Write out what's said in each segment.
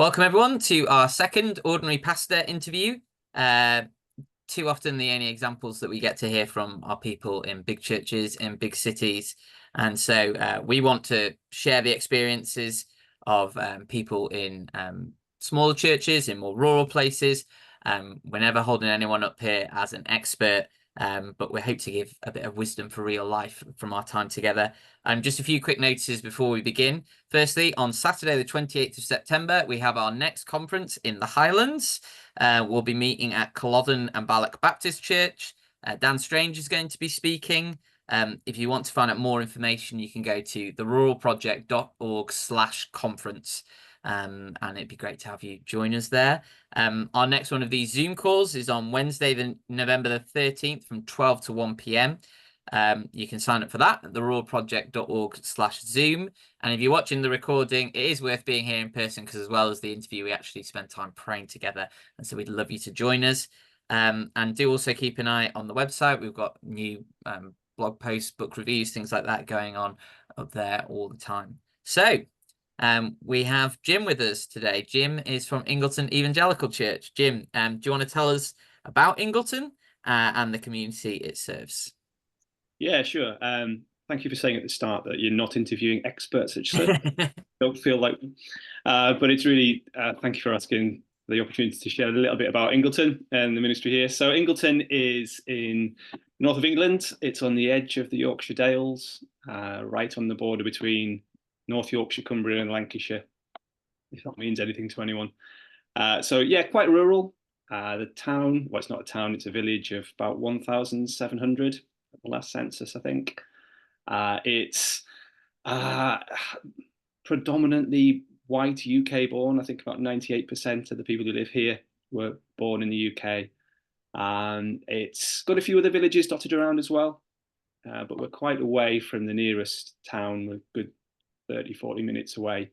Welcome everyone to our second Ordinary Pastor interview. Too often the only examples that we get to hear from are people in big churches in big cities. And so we want to share the experiences of people in smaller churches, in more rural places. We're never holding anyone up here as an expert, but we hope to give a bit of wisdom for real life from our time together. Just a few quick notices before we begin. Firstly, on Saturday, the 28th of September, we have our next conference in the Highlands. We'll be meeting at Culloden and Balloch Baptist Church. Dan Strange is going to be speaking. If you want to find out more information, you can go to theruralproject.org/conference. And it'd be great to have you join us there. Our next one of these Zoom calls is on Wednesday, November the 13th from 12 to 1 p.m. You can sign up for that at theruralproject.org/Zoom. And if you're watching the recording, it is worth being here in person because as well as the interview, we actually spend time praying together. And so we'd love you to join us. And do also keep an eye on the website. We've got new blog posts, book reviews, things like that going on up there all the time. So we have Jim with us today. Jim is from Ingleton Evangelical Church. Jim, do you want to tell us about Ingleton and the community it serves? Yeah, sure. Thank you for saying at the start that you're not interviewing experts, actually. Don't feel like, but it's really, thank you for asking the opportunity to share a little bit about Ingleton and the ministry here. So Ingleton is in north of England. It's on the edge of the Yorkshire Dales, right on the border between North Yorkshire, Cumbria and Lancashire, if that means anything to anyone. So yeah, quite rural. The town, well, it's not a town, it's a village of about 1,700 at the last census, I think. It's predominantly white UK born. I think about 98% of the people who live here were born in the UK. It's got a few other villages dotted around as well, but we're quite away from the nearest town. We're a good 30, 40 minutes away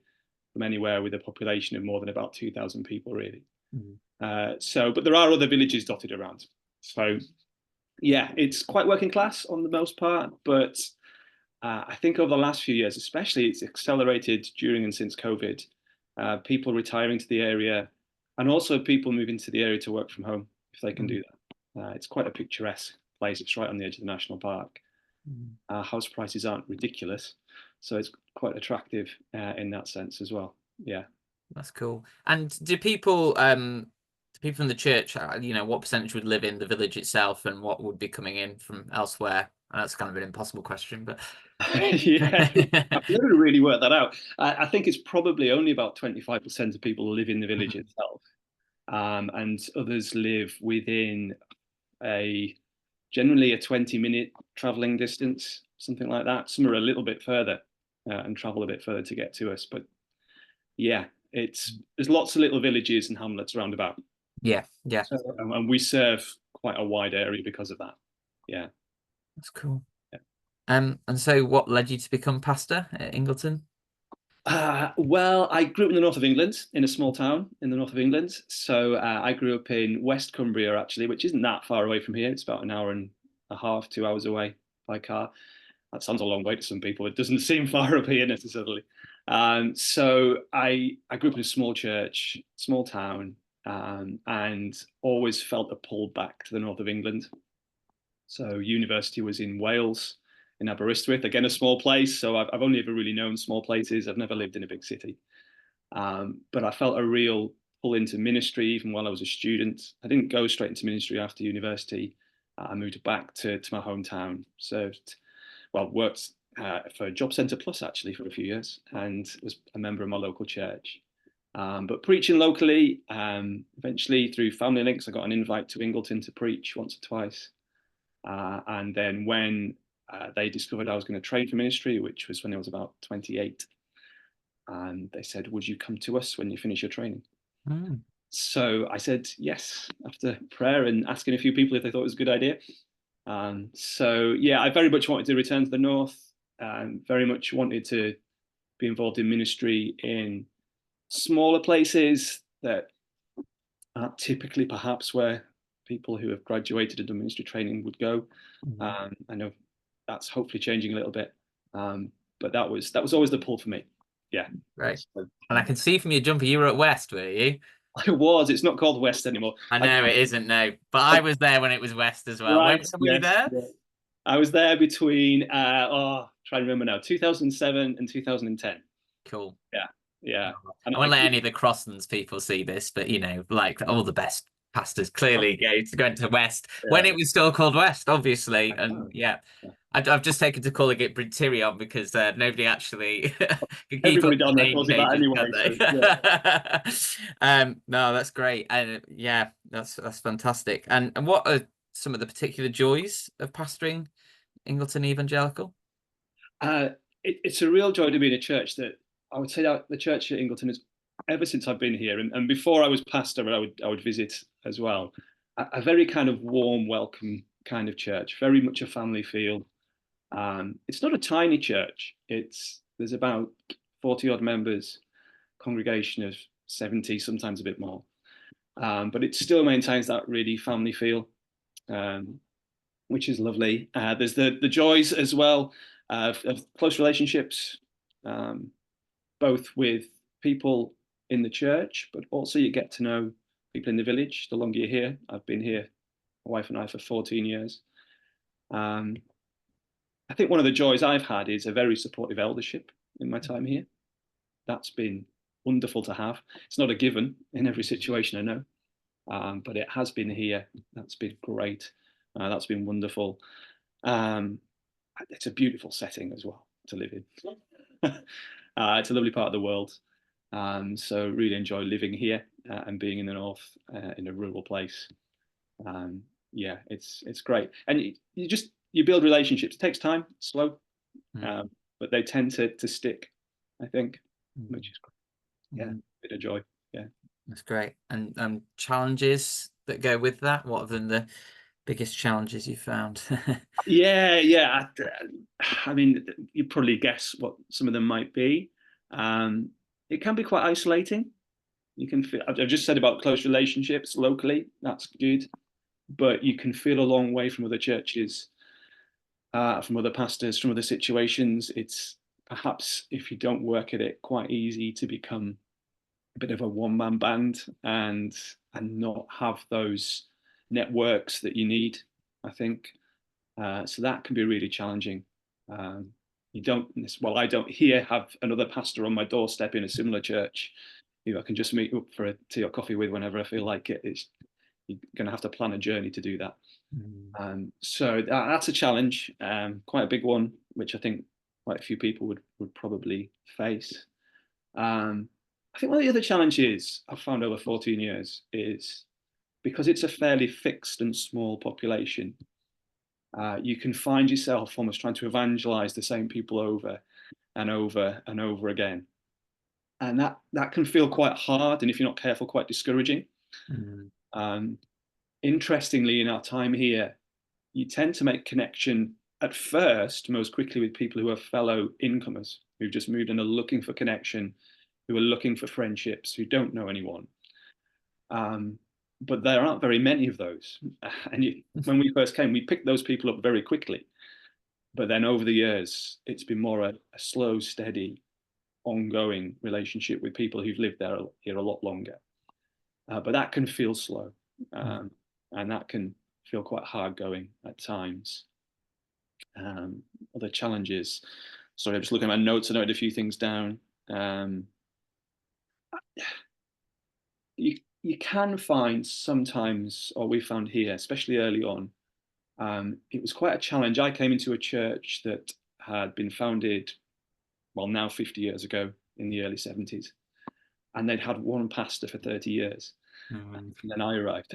from anywhere with a population of more than about 2,000 people, really. But there are other villages dotted around. So yeah, it's quite working class on the most part, but I think over the last few years, especially, it's accelerated during and since COVID. People retiring to the area, and also people moving to the area to work from home if they can do that. It's quite a picturesque place. It's right on the edge of the national park. House prices aren't ridiculous, so it's quite attractive in that sense as well. Yeah, that's cool. And do people from the church, what percentage would live in the village itself, and what would be coming in from elsewhere? And that's kind of an impossible question, but yeah, I've never really worked that out. I think it's probably only about 25% of people live in the village itself, and others live within generally a 20-minute traveling distance, something like that. Some are a little bit further and travel a bit further to get to us, but yeah, there's lots of little villages and hamlets around about. Yeah. So, and we serve quite a wide area because of that. Yeah, that's cool. Yeah. And so what led you to become pastor at Ingleton? Well, I grew up in the north of England, in a small town in the north of England. So I grew up in West Cumbria, actually, which isn't that far away from here. It's about an hour and a half, 2 hours away by car. That sounds a long way to some people. It doesn't seem far up here necessarily. So I grew up in a small church, small town, and always felt a pull back to the north of England. So university was in Wales, in Aberystwyth, again, a small place. So I've only ever really known small places. I've never lived in a big city. But I felt a real pull into ministry even while I was a student. I didn't go straight into ministry after university. I moved back to my hometown, worked for Job Centre Plus actually for a few years, and was a member of my local church. But preaching locally, eventually through family links, I got an invite to Ingleton to preach once or twice. And then when they discovered I was going to train for ministry, which was when I was about 28, and they said, would you come to us when you finish your training? So I said yes, after prayer and asking a few people if they thought it was a good idea. So yeah, I very much wanted to return to the north, and very much wanted to be involved in ministry in smaller places that aren't typically perhaps where people who have graduated and done ministry training would go. I know that's hopefully changing a little bit, but that was always the pull for me. Yeah. Right. So, And I can see from your jumper you were at West, were you? I was. It's not called West anymore. I know it isn't, no, but I was there when it was West as well. When Right. were you Yes. there? Yeah. I was there between trying to remember now, 2007 and 2010. Cool. Yeah. Yeah. And I won't let any of the Crosslands people see this, but like all the best pastors clearly going to West when yeah. it was still called West, obviously. And Oh, yeah, yeah. I've just taken to calling it Brintirion because nobody actually can keep up Everybody with down the there name calls it that changes, anyway. can So yeah. they? No, that's great. And yeah, that's fantastic. And what are some of the particular joys of pastoring Ingleton Evangelical? It's a real joy to be in a church that I would say that the church at Ingleton is, ever since I've been here, and before I was pastor, I would visit as well. A very kind of warm, welcome kind of church, very much a family feel. It's not a tiny church. There's about 40 odd members, congregation of 70, sometimes a bit more. But it still maintains that really family feel, um, which is lovely. There's the joys as well of close relationships, um, both with people in the church, but also you get to know people in the village the longer you're here. I've been here, my wife and I, for 14 years. Um, I think one of the joys I've had is a very supportive eldership in my time here. That's been wonderful to have. It's not a given in every situation, I know, but it has been here. That's been great. That's been wonderful. Um, it's a beautiful setting as well to live in. It's a lovely part of the world. So really enjoy living here and being in the north in a rural place. Yeah, it's great, and you build relationships. It takes time, slow, Mm. but they tend to stick, I think, Mm. which is great. Yeah, Mm. bit of joy. Yeah, That's great. And challenges that go with that? What have been the biggest challenges you found? yeah. I mean, you probably guess what some of them might be. It can be quite isolating. You can feel. I've just said about close relationships locally. That's good, but you can feel a long way from other churches, from other pastors, from other situations. It's perhaps, if you don't work at it, quite easy to become a bit of a one-man band and not have those networks that you need, I think. So that can be really challenging. You don't, well, I don't here have another pastor on my doorstep in a similar church who I can just meet up for a tea or coffee with whenever I feel like it. You're going to have to plan a journey to do that. So that's a challenge, quite a big one, which I think quite a few people would probably face. I think one of the other challenges I've found over 14 years is because it's a fairly fixed and small population, you can find yourself almost trying to evangelize the same people over and over and over again. And that can feel quite hard, and if you're not careful, quite discouraging. Mm. Um, Interestingly, in our time here, you tend to make connection at first most quickly with people who are fellow incomers who've just moved and are looking for connection, who are looking for friendships, who don't know anyone. But there aren't very many of those. And when we first came, we picked those people up very quickly. But then over the years, it's been more a slow, steady, ongoing relationship with people who've lived here a lot longer. But that can feel slow, and that can feel quite hard going at times. Other challenges. Sorry, I'm just looking at my notes. I noted a few things down. You can find sometimes, or we found here, especially early on, it was quite a challenge. I came into a church that had been founded, well, now 50 years ago in the early 70s, and they'd had one pastor for 30 years. And then I arrived.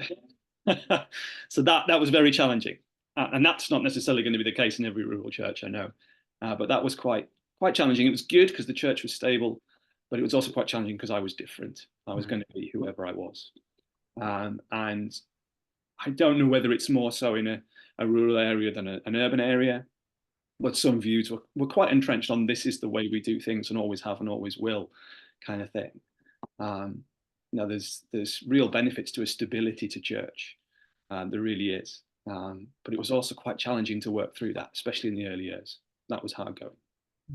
So that was very challenging. And that's not necessarily going to be the case in every rural church, I know. But that was quite challenging. It was good because the church was stable, but it was also quite challenging because I was different. I was going to be whoever I was. And I don't know whether it's more so in a rural area than an urban area, but some views were quite entrenched on this is the way we do things and always have and always will kind of thing. Now there's real benefits to a stability to church. There really is. But it was also quite challenging to work through that, especially in the early years. That was hard going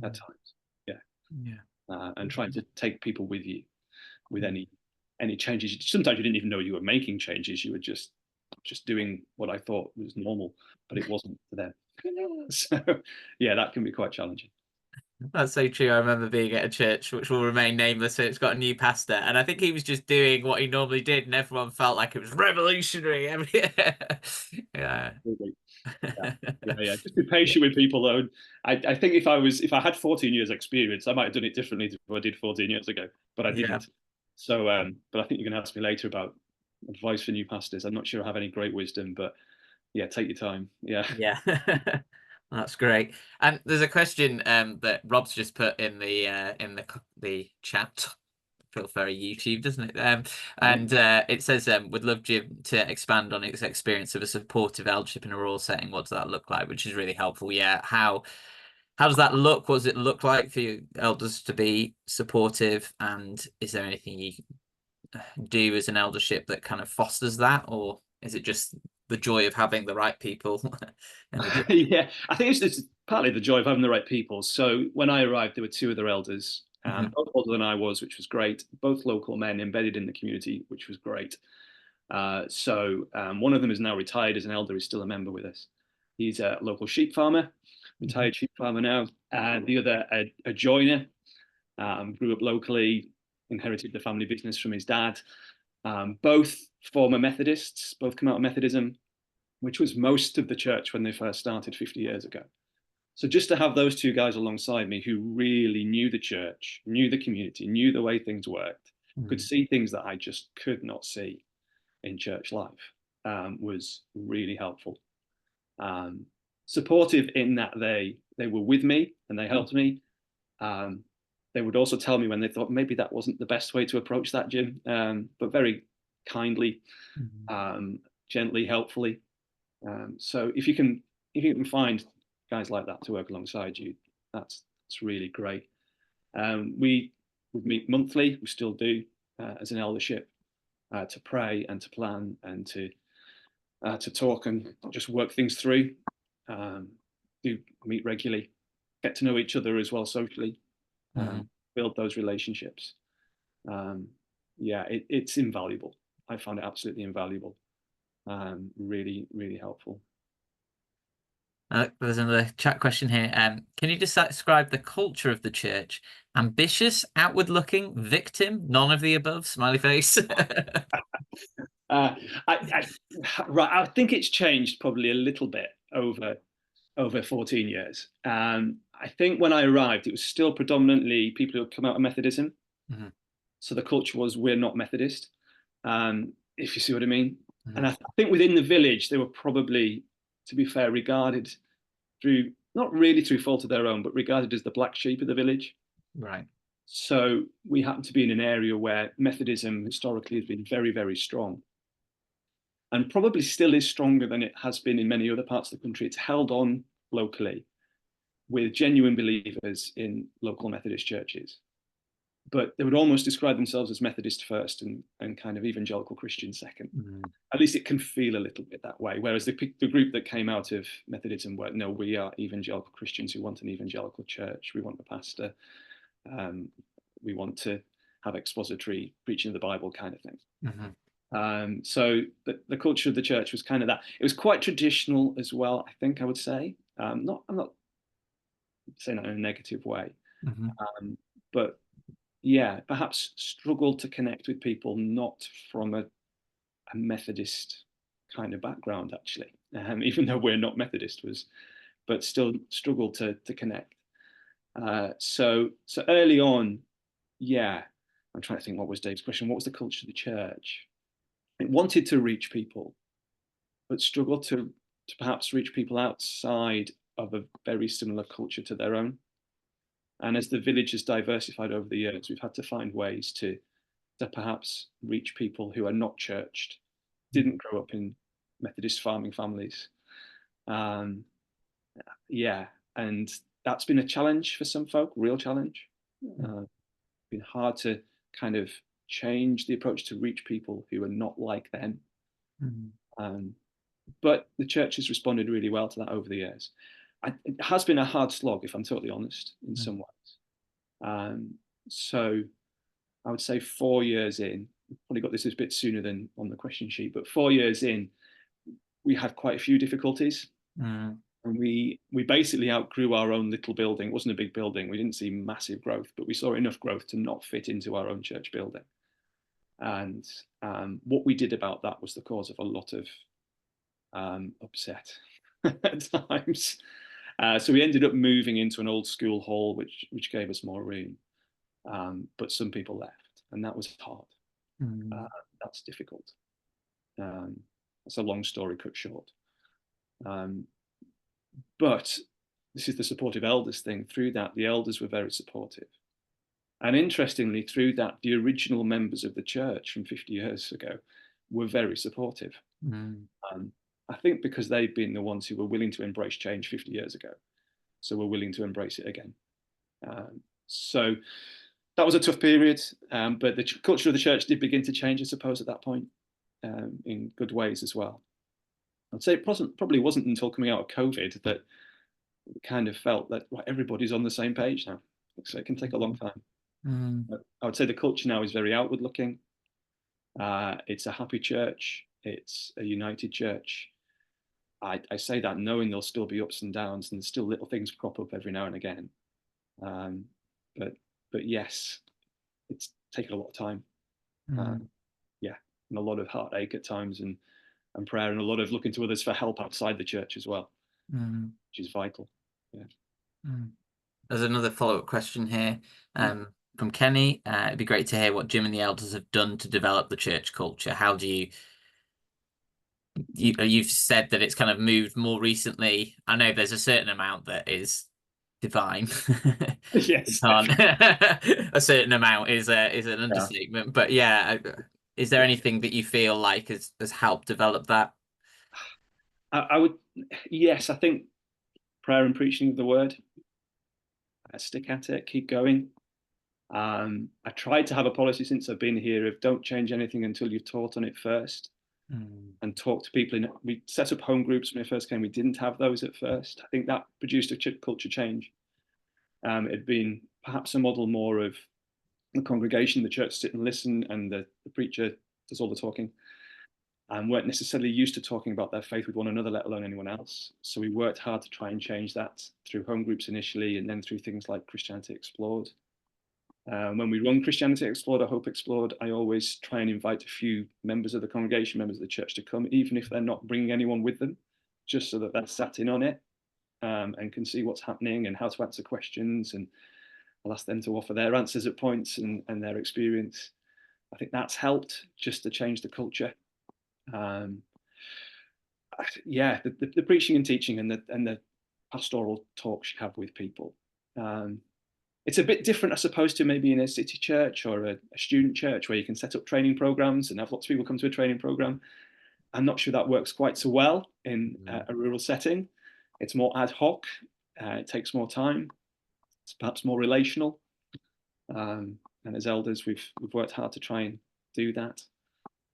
at times. Yeah. Yeah. and trying to take people with you with any changes. Sometimes you didn't even know you were making changes. You were just doing what I thought was normal, but it wasn't for them. So yeah, that can be quite challenging. That's so true. I remember being at a church which will remain nameless, so it's got a new pastor, and I think he was just doing what he normally did, and everyone felt like it was revolutionary. Yeah. Yeah, yeah. Just be patient with people, though. I think if I had 14 years experience, I might have done it differently to what I did 14 years ago, but I Yeah. didn't. So, but I think you're going to ask me later about advice for new pastors. I'm not sure I have any great wisdom, but yeah, take your time. Yeah. Yeah. That's great. And there's a question that Rob's just put in the chat. Feels very YouTube, doesn't it? And it says, would love Jim to expand on his experience of a supportive eldership in a rural setting. What does that look like? Which is really helpful. Yeah. How does that look? What does it look like for you elders to be supportive? And is there anything you do as an eldership that kind of fosters that, or is it just the joy of having the right people in the church? Yeah, I think it's partly the joy of having the right people. So when I arrived, there were two other elders, Mhm. both older than I was, which was great. Both local men embedded in the community, which was great. One of them is now retired as an elder. He's still a member with us. He's a local sheep farmer, retired sheep farmer now. And the other, a joiner, grew up locally, inherited the family business from his dad. Both former Methodists, both come out of Methodism, which was most of the church when they first started 50 years ago. So just to have those two guys alongside me who really knew the church, knew the community, knew the way things worked, could see things that I just could not see in church life, was really helpful. Um, Supportive in that they were with me and they helped me. They would also tell me when they thought maybe that wasn't the best way to approach that, Jim, but very kindly, Mhm. gently, helpfully. So if you can find guys like that to work alongside you, that's really great. We would meet monthly. We still do as an eldership, to pray and to plan and to talk and just work things through. Um, do meet regularly, get to know each other as well socially, Mhm. build those relationships. Um, yeah, it's invaluable. I found it absolutely invaluable. Really, really helpful. There's another chat question here. Can you just describe the culture of the church? Ambitious, outward looking, victim, none of the above, smiley face. Uh, right, I think it's changed probably a little bit over 14 years. I think when I arrived, it was still predominantly people who had come out of Methodism. Mhm. So the culture was we're not Methodist, if you see what I mean. Mhm. And I think within the village, they were probably, to be fair, regarded through not really through fault of their own, but regarded as the black sheep of the village. Right. So we happen to be in an area where Methodism historically has been very, very strong and probably still is stronger than it has been in many other parts of the country. It's held on locally with genuine believers in local Methodist churches. But they would almost describe themselves as Methodist first and kind of evangelical Christian second. Mhm. At least it can feel a little bit that way. Whereas the group that came out of Methodism were, no, we are evangelical Christians who want an evangelical church. We want the pastor. Um, we want to have expository preaching of the Bible kind of thing. Mhm. So the culture of the church was kind of that. It was quite traditional as well, I think I would say. I'm not saying that in a negative way, Mhm. but yeah, perhaps struggled to connect with people not from a Methodist kind of background, actually, even though we're not Methodist, but still struggled to connect. So early on, yeah, I'm trying to think what was Dave's question. What was the culture of the church? It wanted to reach people, but struggled to perhaps reach people outside of a very similar culture to their own. And as the village has diversified over the years, we've had to find ways to perhaps reach people who are not churched, didn't grow up in Methodist farming families. Um, yeah, and that's been a challenge for some folk, real challenge. Been hard to kind of change the approach to reach people who are not like them. Mhm. Um, but the church has responded really well to that over the years. It has been a hard slog, if I'm totally honest, in some ways. So I would say 4 years in, probably got this a bit sooner than on the question sheet, but 4 years in, we had quite a few difficulties. Mm. And we basically outgrew our own little building. It wasn't a big building. We didn't see massive growth, but we saw enough growth to not fit into our own church building. And what we did about that was the cause of a lot of upset at times. So we ended up moving into an old school hall, which gave us more room. But some people left, and that was hard. That's difficult. It's a long story cut short. But this is the supportive elders thing. Through that, the elders were very supportive. And interestingly, through that, the original members of the church from 50 years ago were very supportive. I think because they've been the ones who were willing to embrace change 50 years ago. So we're willing to embrace it again. So that was a tough period, but the culture of the church did begin to change, I suppose, at that point, in good ways as well. I'd say it probably wasn't until coming out of COVID that we kind of felt that everybody's on the same page now. So it can take a long time. I would say the culture now is very outward looking. It's a happy church. It's a united church. I say that knowing there'll still be ups and downs, and there's still little things crop up every now and again. But yes, it's taken a lot of time. Yeah, and a lot of heartache at times, and prayer, and a lot of looking to others for help outside the church as well, which is vital. Yeah. There's another follow-up question here from Kenny. It'd be great to hear what Jim and the elders have done to develop the church culture. How do you've said that it's kind of moved more recently. I know there's a certain amount that is divine. Yes. A certain amount is an understatement, but yeah, is there anything that you feel like has helped develop that? I would, yes, I think prayer and preaching of the word. Stick at it, keep going. I tried to have a policy since I've been here of don't change anything until you've taught on it first, and talk to people. We set up home groups when I first came. We didn't have those at first. I think that produced a culture change. It'd been perhaps a model more of the congregation, the church sit and listen, and the preacher does all the talking, and weren't necessarily used to talking about their faith with one another, let alone anyone else. So we worked hard to try and change that through home groups initially, and then through things like Christianity Explored. When we run Christianity Explored or Hope Explored, I always try and invite a few members of the congregation, members of the church to come, even if they're not bringing anyone with them, just so that they're sat in on it and can see what's happening and how to answer questions. And I'll ask them to offer their answers at points and their experience. I think that's helped just to change the culture. Yeah, the preaching and teaching and the pastoral talks you have with people. It's a bit different, I suppose, to maybe in a city church or a student church where you can set up training programs and have lots of people come to a training program. I'm not sure that works quite so well in a rural setting. It's more ad hoc. It takes more time. It's perhaps more relational. And as elders, we've worked hard to try and do that.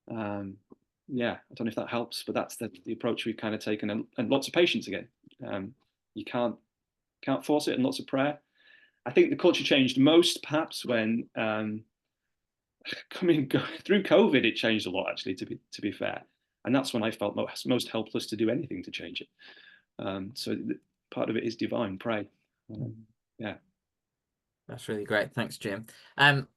Yeah, I don't know if that helps, but that's the approach we've kind of taken, and lots of patience again. You can't force it, and lots of prayer. I think the culture changed most perhaps when through COVID, it changed a lot, actually, to be fair. And that's when I felt most helpless to do anything to change it. So part of it is divine, pray. Yeah. That's really great. Thanks, Jim. In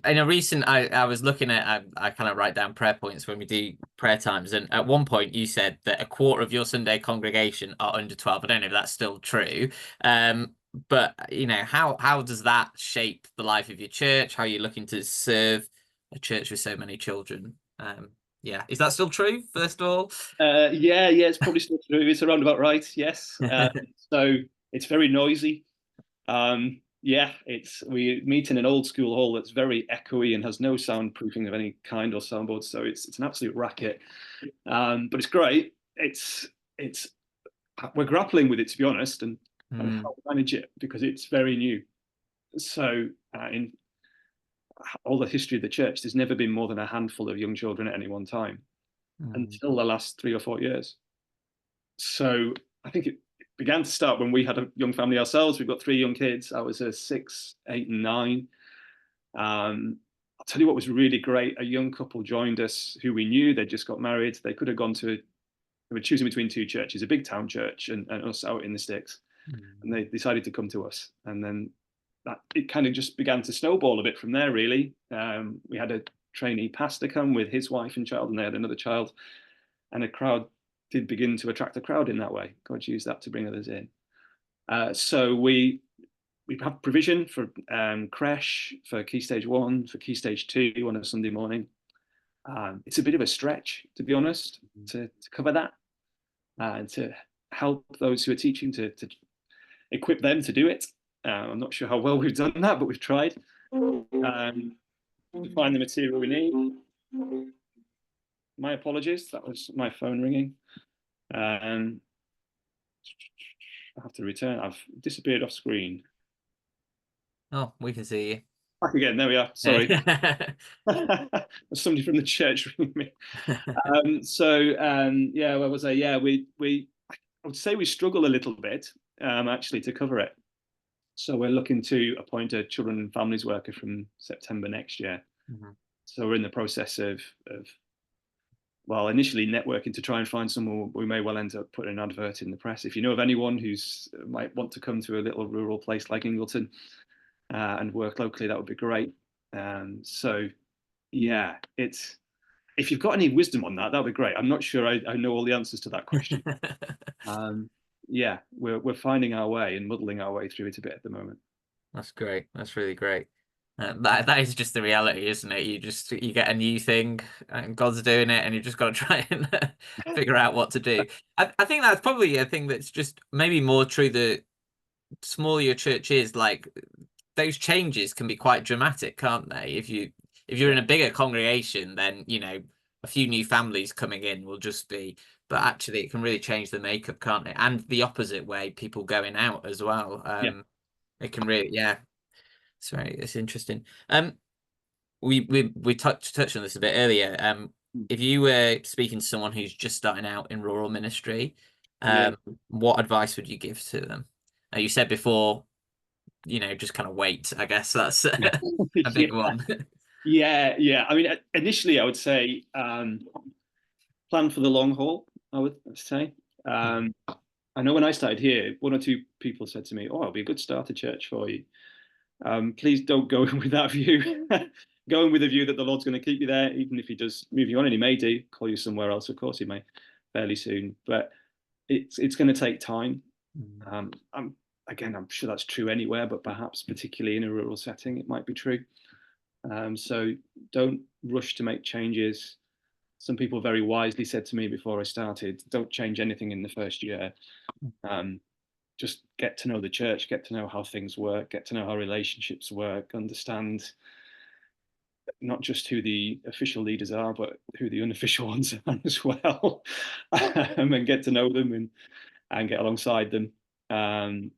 a recent, I was looking at, I kind of write down prayer points when we do prayer times. And at one point you said that a quarter of your Sunday congregation are under 12. I don't know if that's still true. But how does that shape the life of your church? How are you looking to serve a church with so many children? Yeah, is that still true, first of all? Yeah, it's probably still true. It's around about right, yes. So it's very noisy. Yeah, we meet in an old school hall that's very echoey and has no soundproofing of any kind or soundboard, so it's an absolute racket. But it's great. We're grappling with it, to be honest, and how to manage it because it's very new. So in all the history of the church, there's never been more than a handful of young children at any one time until the last 3 or 4 years. So I think began to start when we had a young family ourselves. We've got 3 young kids. I was 6, 8, and 9. I'll tell you what was really great. A young couple joined us who we knew. They just got married. They could have gone to, they were choosing between 2 churches, a big town church and us out in the sticks. And they decided to come to us. And then it kind of just began to snowball a bit from there, really. We had a trainee pastor come with his wife and child, and they had another child. And a crowd did begin to attract a crowd in that way. God used that to bring others in. So we have provision for creche, for Key Stage 1, for Key Stage 2 on a Sunday morning. It's a bit of a stretch, to be honest, to cover that and to help those who are teaching to equip them to do it. I'm not sure how well we've done that, but we've tried to find the material we need. My apologies, that was my phone ringing. I have to return. I've disappeared off screen. Oh, we can see you. Back again. There we are. Sorry. Somebody from the church ringing me. Yeah, where was I? Yeah, I would say we struggle a little bit actually to cover it. So we're looking to appoint a children and families worker from September next year. So we're in the process of well, initially networking to try and find someone. We may well end up putting an advert in the press. If you know of anyone who's might want to come to a little rural place like Ingleton and work locally, that would be great. So yeah, if you've got any wisdom on that, that'd be great. I'm not sure I know all the answers to that question. Yeah, we're finding our way and muddling our way through it a bit at the moment. That's great. That's really great. That is just the reality, isn't it? You get a new thing and God's doing it, and you've just got to try and figure out what to do. I think that's probably a thing that's just maybe more true the smaller your church is, like those changes can be quite dramatic, can't they? If you're in a bigger congregation, then a few new families coming in will just be, but actually it can really change the makeup, can't it? And the opposite way, people going out as well. It can really, it's interesting. We touched on this a bit earlier. If you were speaking to someone who's just starting out in rural ministry, what advice would you give to them? You said before, just kind of wait. I guess that's a big one. Yeah. I mean, initially, I would say plan for the long haul. I would say. I know when I started here, 1 or 2 people said to me, "Oh, it'll be a good starter church for you." Please don't go in with that view. Go in with a view that the Lord's going to keep you there, even if He does move you on, and He may do call you somewhere else. Of course, He may fairly soon, but it's going to take time. I'm sure that's true anywhere, but perhaps particularly in a rural setting, it might be true. So don't rush to make changes. Some people very wisely said to me before I started, don't change anything in the first year. Just get to know the church, get to know how things work, get to know how relationships work, understand not just who the official leaders are, but who the unofficial ones are as well, and get to know them and get alongside them. Take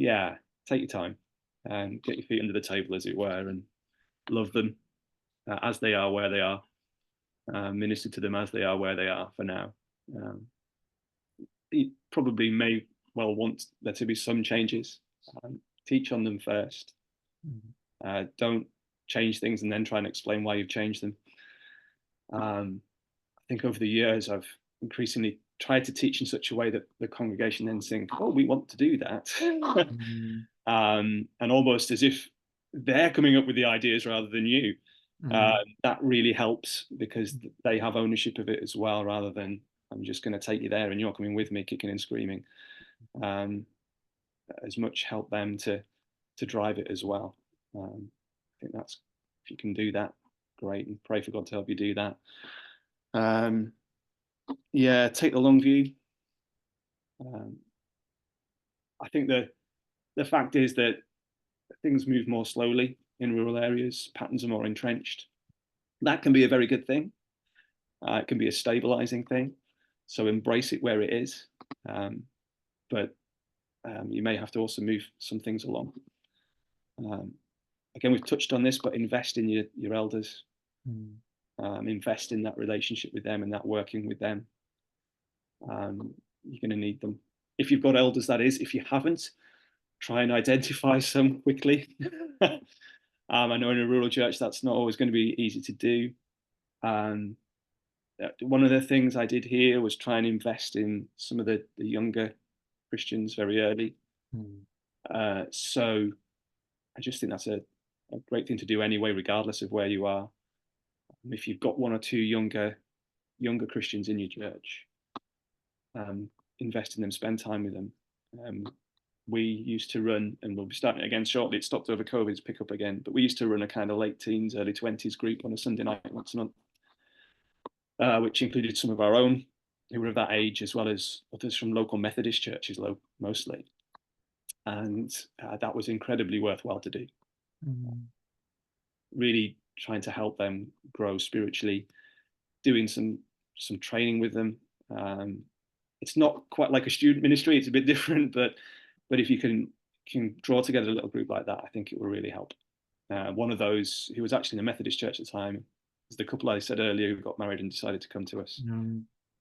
your time and get your feet under the table, as it were, and love them as they are, where they are. Minister to them as they are, where they are for now. You probably may well want there to be some changes. Teach on them first. Don't change things and then try and explain why you've changed them. I think over the years I've increasingly tried to teach in such a way that the congregation then think, "Oh, we want to do that," and almost as if they're coming up with the ideas rather than you. That really helps because they have ownership of it as well, rather than I'm just going to take you there and you're coming with me, kicking and screaming. As much help them to drive it as well. I think that's, if you can do that, great, and pray for God to help you do that. Take the long view. I think the fact is that things move more slowly in rural areas, patterns are more entrenched. That can be a very good thing. It can be a stabilizing thing. So embrace it where it is. But you may have to also move some things along. Again, we've touched on this, but invest in your elders. Invest in that relationship with them and that working with them. You're going to need them. if you've got elders, that is. If you haven't, try and identify some quickly. I know in a rural church that's not always going to be easy to do. One of the things I did here was try and invest in some of the younger Christians very early. So I just think that's a great thing to do anyway, regardless of where you are. If you've got one or two younger Christians in your church, invest in them, spend time with them. We used to run, and we'll be starting again shortly. It stopped over COVID to pick up again, but we used to run a kind of late teens, early 20s group on a Sunday night once a month, which included some of our own who were of that age, as well as others from local Methodist churches, mostly. And that was incredibly worthwhile to do. Really trying to help them grow spiritually, doing some training with them. It's not quite like a student ministry; it's a bit different, but if you can draw together a little group like that, I think it will really help. One of those who was actually in a Methodist church at the time is the couple I said earlier who got married and decided to come to us.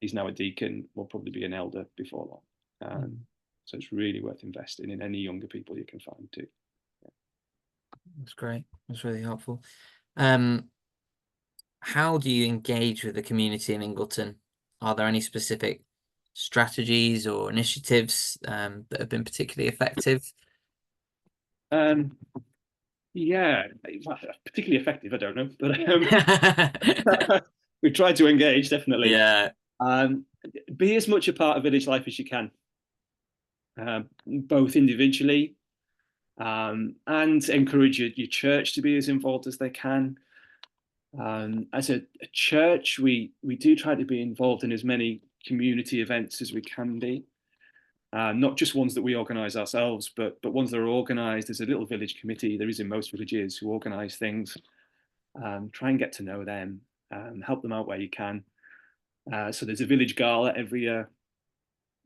He's now a deacon, will probably be an elder before long. So it's really worth investing in any younger people you can find too. That's great. That's really helpful. How do you engage with the community in Ingleton? Are there any specific strategies or initiatives that have been particularly effective? Yeah, particularly effective, I don't know, but we tried to engage, definitely. Yeah. Be as much a part of village life as you can, both individually and encourage your church to be as involved as they can. As a church, we do try to be involved in as many community events as we can be. Not just ones that we organise ourselves, but ones that are organised. There's a little village committee, there is in most villages, who organise things. Try and get to know them, help them out where you can. So there's a village gala every year.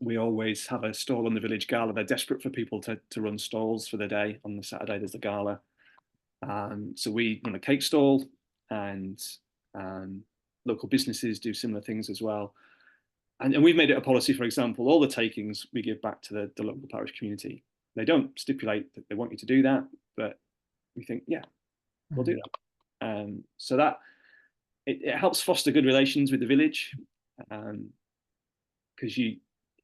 We always have a stall on the village gala. They're desperate for people to run stalls for the day. On the Saturday, there's the gala. So we run a cake stall, and local businesses do similar things as well. And we've made it a policy, for example, all the takings we give back to the local parish community. They don't stipulate that they want you to do that, but we think, yeah, we'll do that. So that it helps foster good relations with the village, because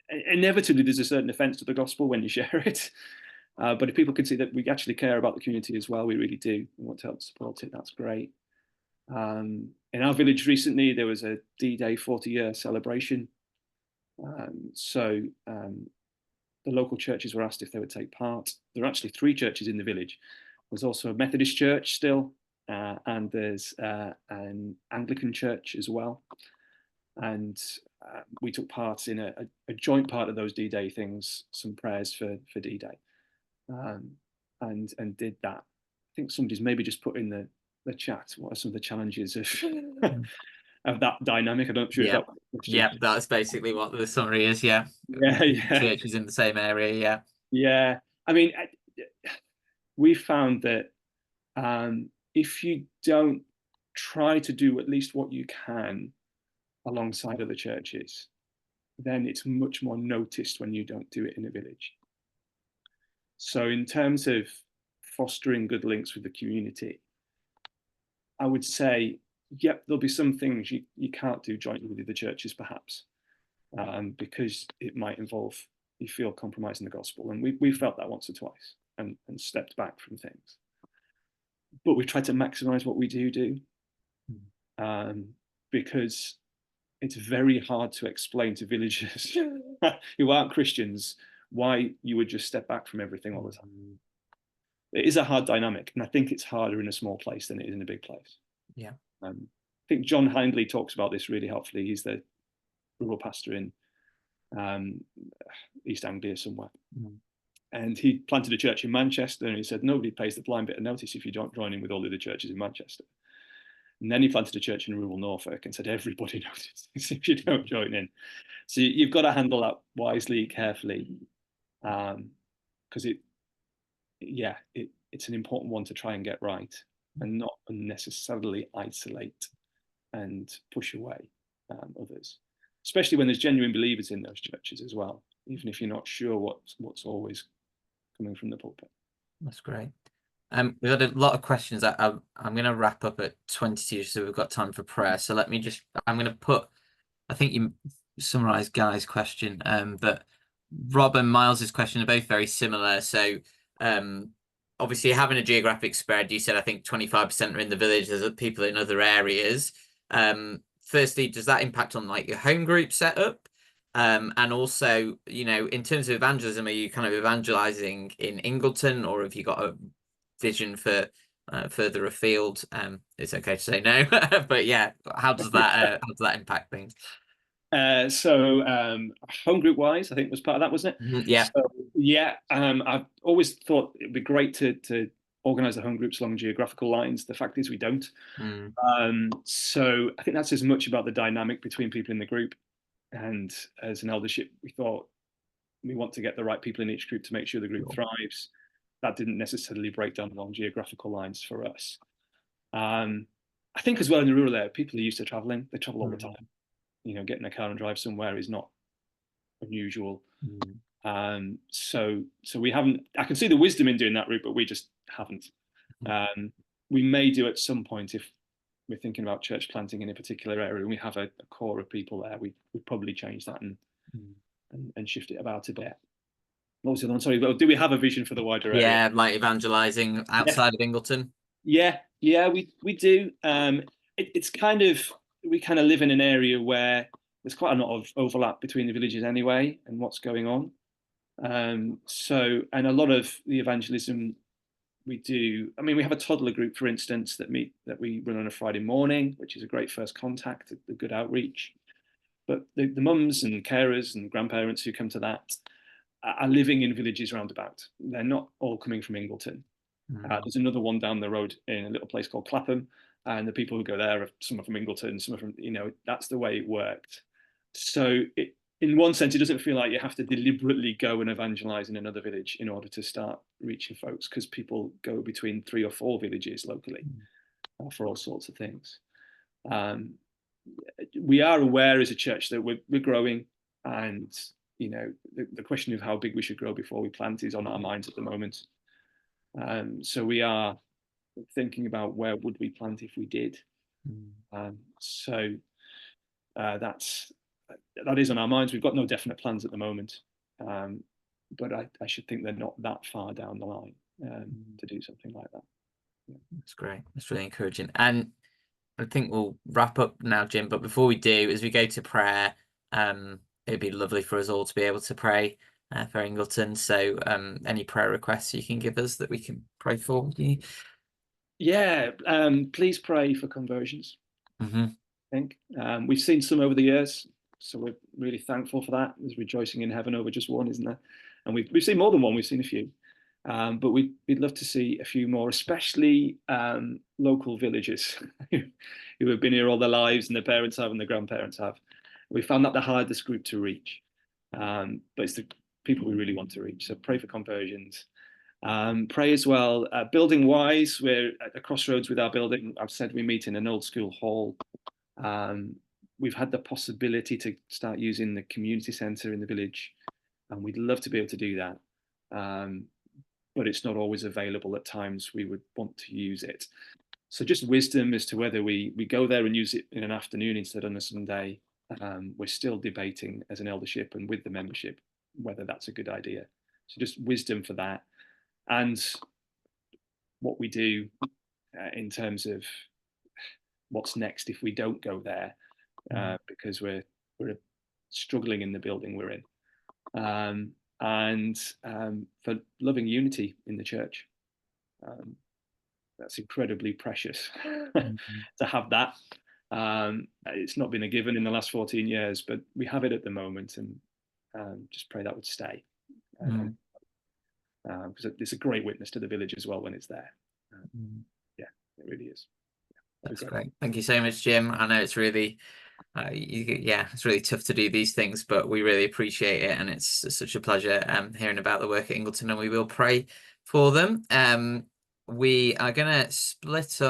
inevitably there's a certain offence to the gospel when you share it. But if people can see that we actually care about the community as well, we really do. We want to help support it. That's great. In our village recently, there was a D-Day 40-year celebration. So the local churches were asked if they would take part. There are actually 3 churches in the village. There's also a Methodist church still, and there's an Anglican church as well. And we took part in a joint part of those D-Day things, some prayers for D-Day, and did that. I think somebody's maybe just put in the chat what are some of the challenges of of that dynamic. I'm not sure if that was the question. Yeah, that's basically what the summary is. Yeah. Churches in the same area. Yeah. I mean, we found that if you don't try to do at least what you can alongside other churches, then it's much more noticed when you don't do it in a village. So in terms of fostering good links with the community, I would say, yep, there'll be some things you can't do jointly with the churches, perhaps, because it might involve you feel compromising the gospel. And we felt that once or twice and stepped back from things. But we tried to maximize what we do, because it's very hard to explain to villagers who aren't Christians why you would just step back from everything all the time. It is a hard dynamic, and I think it's harder in a small place than it is in a big place. Yeah. I think John Hindley talks about this really helpfully. He's the rural pastor in East Anglia somewhere. And he planted a church in Manchester, and he said, nobody pays the blind bit of notice if you don't join in with all the other churches in Manchester. And then he planted a church in rural Norfolk and said, everybody notices if you don't join in. So you've got to handle that wisely, carefully, because it's an important one to try and get right and not unnecessarily isolate and push away others, especially when there's genuine believers in those churches as well. even if you're not sure what's always coming from the pulpit. That's great. We've had a lot of questions. I'm going to wrap up at 22, so we've got time for prayer. So I'm going to put, I think you summarised Guy's question, but Rob and Miles's question are both very similar. So obviously having a geographic spread, you said I think 25% are in the village, there's people in other areas. Firstly, does that impact on like your home group setup? And also, in terms of evangelism, are you kind of evangelizing in Ingleton, or have you got a vision for further afield? It's okay to say no, but yeah, how does that impact things? Home group wise, I think was part of that, wasn't it? Yeah. So yeah, I've always thought it'd be great to organise the home groups along geographical lines. The fact is we don't. So I think that's as much about the dynamic between people in the group. And as an eldership, we thought we want to get the right people in each group to make sure the group thrives. That didn't necessarily break down along geographical lines for us. I think as well in the rural area, people are used to traveling. They travel all the time. Getting a car and drive somewhere is not unusual. So we haven't. I can see the wisdom in doing that route, but we just haven't. We may do at some point if we're thinking about church planting in a particular area and we have a core of people there. We'd probably change that and shift it about a bit. What was the other one? Sorry, but do we have a vision for the wider area? Yeah, like evangelizing outside of Ingleton. Yeah, we do. It's kind of, we kind of live in an area where there's quite a lot of overlap between the villages anyway and what's going on. And a lot of the evangelism we do, I mean, we have a toddler group, for instance, that we run on a Friday morning, which is a great first contact, a good outreach. But the mums and carers and grandparents who come to that are living in villages roundabout. They're not all coming from Ingleton. There's another one down the road in a little place called Clapham, and the people who go there are some are from Ingleton, some are from, that's the way it worked. So in one sense, it doesn't feel like you have to deliberately go and evangelize in another village in order to start reaching folks, because people go between 3 or 4 villages locally for all sorts of things. We are aware as a church that we're growing, and the question of how big we should grow before we plant is on our minds at the moment. So we are thinking about where would we plant if we did. That is on our minds. We've got no definite plans at the moment, but I should think they're not that far down the line to do something like that. Yeah. That's great. That's really encouraging. And I think we'll wrap up now, Jim. But before we do, as we go to prayer, it'd be lovely for us all to be able to pray for Ingleton. So any prayer requests you can give us that we can pray for you? Yeah, please pray for conversions. I think we've seen some over the years, so we're really thankful for that. There's rejoicing in heaven over just one, isn't there? And we've seen more than one. We've seen a few, but we'd love to see a few more, especially local villagers who have been here all their lives, and their parents have, and their grandparents have. We found that the hardest group to reach, but it's the people we really want to reach. So pray for conversions. Pray as well. Building wise, we're at the crossroads with our building. I've said we meet in an old school hall. We've had the possibility to start using the community centre in the village, and we'd love to be able to do that. But it's not always available at times we would want to use it. So just wisdom as to whether we go there and use it in an afternoon instead of on a Sunday. We're still debating as an eldership and with the membership whether that's a good idea. So just wisdom for that. And what we do in terms of what's next if we don't go there, because we're struggling in the building we're in, and for loving unity in the church. That's incredibly precious to have that. It's not been a given in the last 14 years, but we have it at the moment, and just pray that would stay. Because it's a great witness to the village as well when it's there. Yeah, it really is. That's great. Thank you so much, Jim. I know it's really, it's really tough to do these things, but we really appreciate it, and it's such a pleasure hearing about the work at Ingleton, and we will pray for them. We are going to split up